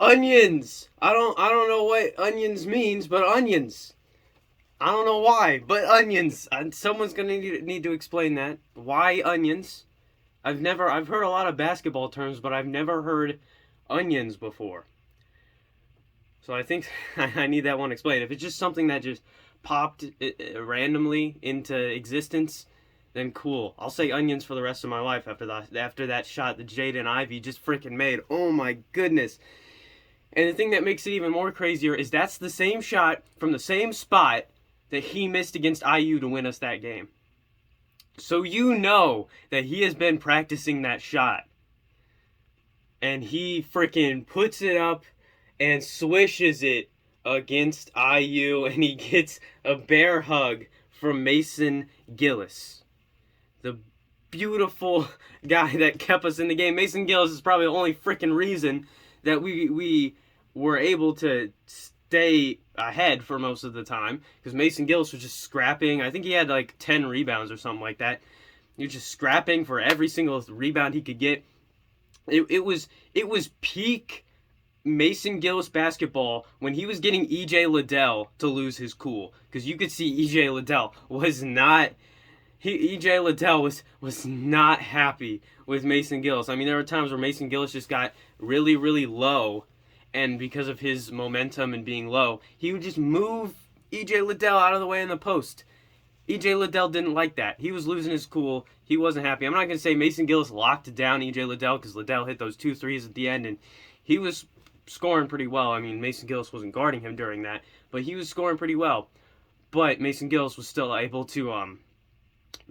Onions. I don't know what onions means, but onions. I don't know why, but onions. Someone's gonna need to explain that. Why onions? I've heard a lot of basketball terms, but I've never heard onions before. So I think I need that one explained. If it's just something that just popped randomly into existence, then cool. I'll say onions for the rest of my life after that shot that Jaden Ivey just freaking made. Oh my goodness. And the thing that makes it even more crazier is that's the same shot from the same spot that he missed against IU to win us that game. So you know that he has been practicing that shot. And he freaking puts it up and swishes it against IU, and he gets a bear hug from Mason Gillis, the beautiful guy that kept us in the game. Mason Gillis is probably the only freaking reason that we were able to stay ahead for most of the time, because Mason Gillis was just scrapping. I think he had like 10 rebounds or something like that. He was just scrapping for every single rebound he could get. It was peak Mason Gillis basketball when he was getting EJ Liddell to lose his cool, because you could see EJ Liddell was not happy with Mason Gillis. I mean, there were times where Mason Gillis just got really, really low, and because of his momentum and being low, he would just move EJ Liddell out of the way in the post. EJ Liddell didn't like that. He was losing his cool. He wasn't happy. I'm not going to say Mason Gillis locked down EJ Liddell, because Liddell hit those 2 threes at the end, and he was scoring pretty well. I mean, Mason Gillis wasn't guarding him during that, but he was scoring pretty well. But Mason Gillis was still able to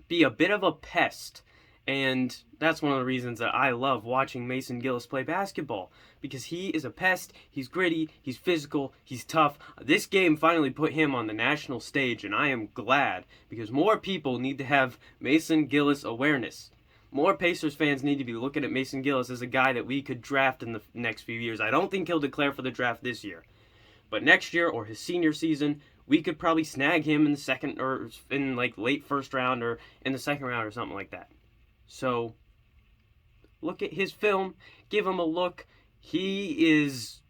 be a bit of a pest. And that's one of the reasons that I love watching Mason Gillis play basketball, because he is a pest, he's gritty, he's physical, he's tough. This game finally put him on the national stage, and I am glad, because more people need to have Mason Gillis awareness. More Pacers fans need to be looking at Mason Gillis as a guy that we could draft in the next few years. I don't think he'll declare for the draft this year, but next year or his senior season, we could probably snag him in the second, or in like late first round, or in the second round, or something like that. So, look at his film, give him a look. He's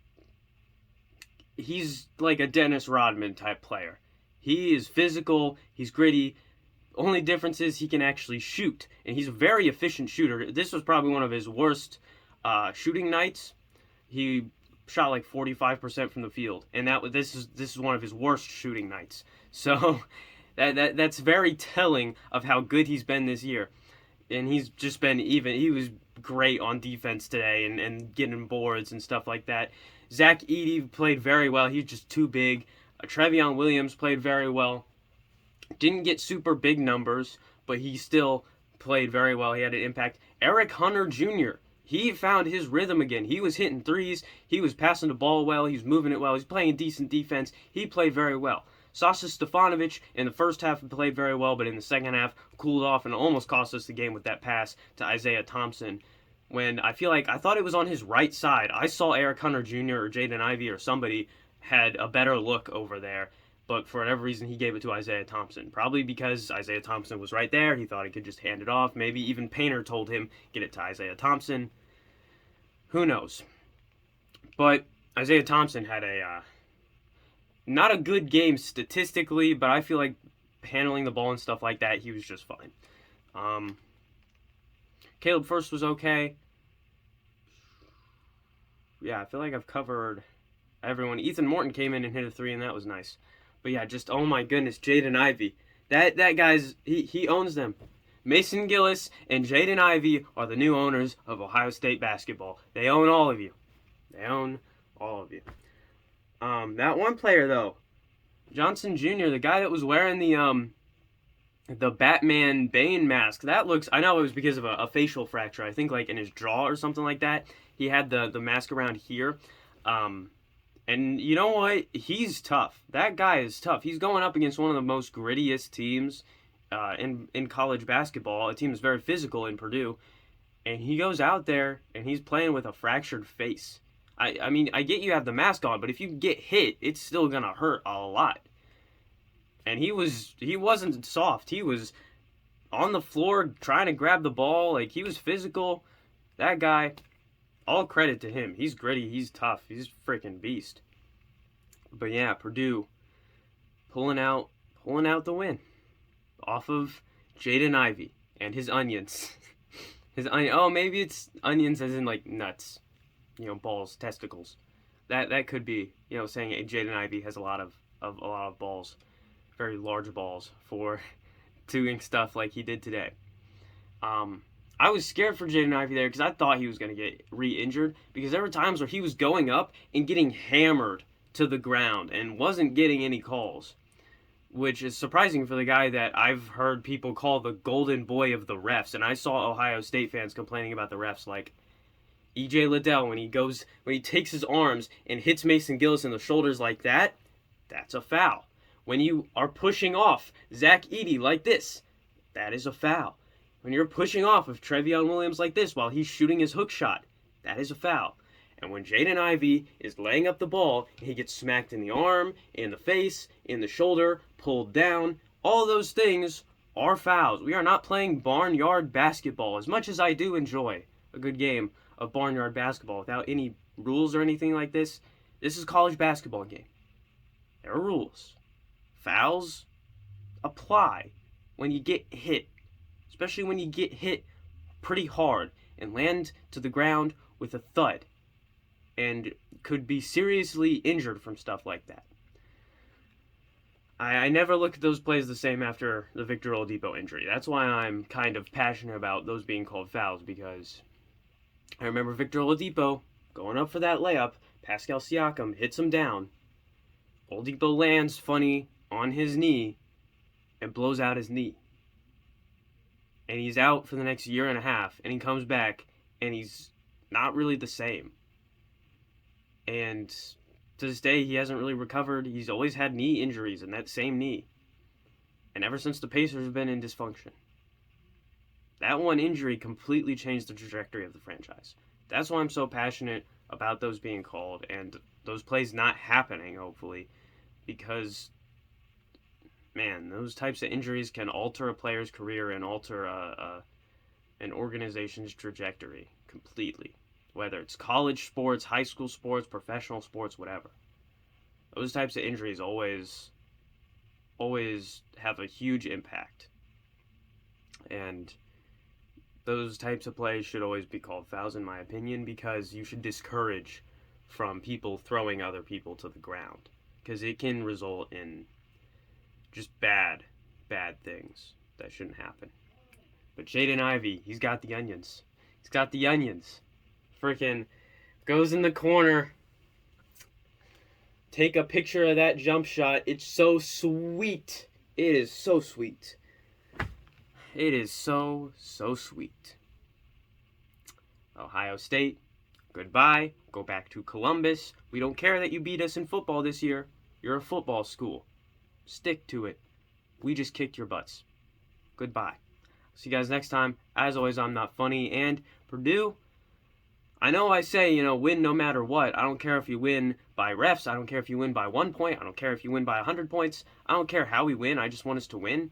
like a Dennis Rodman type player. He is physical, he's gritty. Only difference is he can actually shoot, and he's a very efficient shooter. This was probably one of his worst shooting nights. He shot like 45% from the field, and this is one of his worst shooting nights. So that's very telling of how good he's been this year. And he's just been he was great on defense today, and getting boards and stuff like that. Zach Edey played very well. He's just too big. Trevion Williams played very well. Didn't get super big numbers, but he still played very well. He had an impact. Eric Hunter Jr., he found his rhythm again. He was hitting threes. He was passing the ball well. He was moving it well. He's playing decent defense. He played very well. Sasha Stefanovic in the first half played very well, but in the second half cooled off and almost cost us the game with that pass to Isaiah Thompson. When I thought it was on his right side. I saw Eric Hunter Jr. or Jaden Ivey or somebody had a better look over there, but for whatever reason he gave it to Isaiah Thompson. Probably because Isaiah Thompson was right there. He thought he could just hand it off. Maybe even Painter told him, get it to Isaiah Thompson. Who knows? But Isaiah Thompson had not a good game statistically, but I feel like handling the ball and stuff like that, he was just fine. Caleb Furst was okay. Yeah, I feel like I've covered everyone. Ethan Morton came in and hit a 3, and that was nice. But yeah, just, oh my goodness, Jaden Ivey. That guy's, he owns them. Mason Gillis and Jaden Ivey are the new owners of Ohio State basketball. They own all of you. They own all of you. That one player, though, Johnson Jr., the guy that was wearing the Batman Bane mask, that looks, I know it was because of a facial fracture, I think like in his jaw or something like that. He had the mask around here. And you know what? He's tough. That guy is tough. He's going up against one of the most grittiest teams in college basketball. A team that's very physical in Purdue. And he goes out there and he's playing with a fractured face. I mean, I get you have the mask on, but if you get hit, it's still going to hurt a lot. And he wasn't soft. He was on the floor trying to grab the ball. Like, he was physical. That guy, all credit to him. He's gritty. He's tough. He's a freaking beast. But yeah, Purdue pulling out the win off of Jaden Ivey and his onions. Maybe it's onions as in like nuts, balls, testicles. That could be, saying Jaden Ivey has a lot of balls, very large balls for doing stuff like he did today. I was scared for Jaden Ivey there because I thought he was going to get re-injured because there were times where he was going up and getting hammered to the ground and wasn't getting any calls, which is surprising for the guy that I've heard people call the golden boy of the refs. And I saw Ohio State fans complaining about the refs like E.J. Liddell when he takes his arms and hits Mason Gillis in the shoulders like that, that's a foul. When you are pushing off Zach Edey like this, that is a foul. When you're pushing off of Trevion Williams like this while he's shooting his hook shot, that is a foul. And when Jaden Ivey is laying up the ball, he gets smacked in the arm, in the face, in the shoulder, pulled down, all those things are fouls. We are not playing barnyard basketball. As much as I do enjoy a good game of barnyard basketball without any rules or anything like this is a college basketball game. There are rules. Fouls apply when you get hit, especially when you get hit pretty hard and land to the ground with a thud and could be seriously injured from stuff like that. I never look at those plays the same after the Victor Oladipo injury. That's why I'm kind of passionate about those being called fouls, because I remember Victor Oladipo going up for that layup. Pascal Siakam hits him down. Oladipo lands funny on his knee and blows out his knee. And he's out for the next year and a half, and he comes back, and he's not really the same. And to this day, he hasn't really recovered. He's always had knee injuries in that same knee. And ever since the Pacers have been in dysfunction. That one injury completely changed the trajectory of the franchise. That's why I'm so passionate about those being called and those plays not happening, hopefully. Because, man, those types of injuries can alter a player's career and alter an organization's trajectory completely. Whether it's college sports, high school sports, professional sports, whatever. Those types of injuries always have a huge impact. And those types of plays should always be called fouls, in my opinion, because you should discourage from people throwing other people to the ground. Because it can result in just bad things that shouldn't happen. But Jaden Ivey, he's got the onions. He's got the onions. Freaking goes in the corner. Take a picture of that jump shot. It's so sweet. It is so sweet. It is so sweet. Ohio State, goodbye. Go back to Columbus. We don't care that you beat us in football this year. You're a football school. Stick to it. We just kicked your butts. Goodbye. See you guys next time. As always, I'm not funny. And Purdue, I know I say, win no matter what. I don't care if you win by refs. I don't care if you win by 1 point. I don't care if you win by 100 points. I don't care how we win. I just want us to win.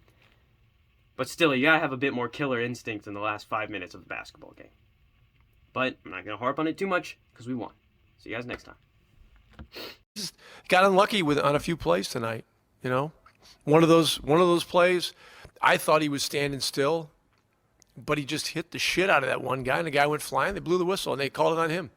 But still, you gotta have a bit more killer instinct in the last 5 minutes of the basketball game. But I'm not gonna harp on it too much because we won. See you guys next time. Just got unlucky on a few plays tonight. One of those plays, I thought he was standing still, but he just hit the shit out of that one guy, and the guy went flying. They blew the whistle, and they called it on him.